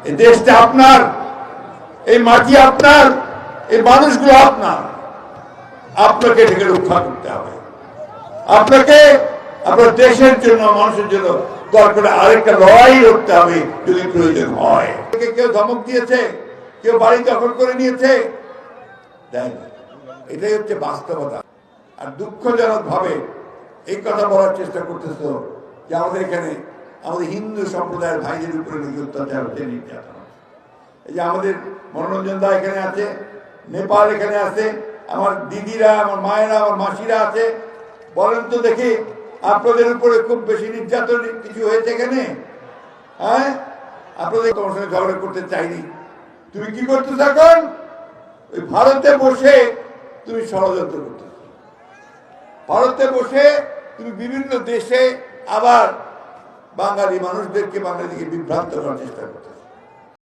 এই দেশটা আপনার, এই মাটি আপনার, এই মানুষগুলো আপনার। আপনাকে এটাকে রক্ষা করতে হবে। আপনাকে আপনার দেশের জন্য, মানুষের জন্য দরকার আরেকটা লড়াই লড়তে হবে যদি প্রয়োজন হয়। কেউ ধমক দিয়েছে, কেউ বাড়ি দখল করে নিয়েছে, এটাই হচ্ছে বাস্তবতা। আর দুঃখজনক ভাবে এই কথা বলার চেষ্টা করতেছ যে আমাদের এখানে আমাদের হিন্দু সম্প্রদায়ের ভাইদের উপরে অত্যাচার হচ্ছে, নির্যাতন। এই যে আমাদের মনোরঞ্জন দা এখানে আছে, নেপাল এখানে আছে, আমার দিদিরা, আমার মায়েরা, আমার মাসিরা আছে। বলেন তো দেখি, আপনাদের উপরে খুব বেশি নির্যাতন কিছু হয়েছে এখানে? হ্যাঁ, আপনাদের তোমার সঙ্গে ঝগড়া করতে চাইনি। তুমি কি করতেছ এখন? ওই ভারতে বসে তুমি ষড়যন্ত্র করতেছ। ভারতে বসে তুমি বিভিন্ন দেশে আবার বাঙালি মানুষদেরকে, বাঙালিকে বিভ্রান্ত করার চেষ্টা করতেছ।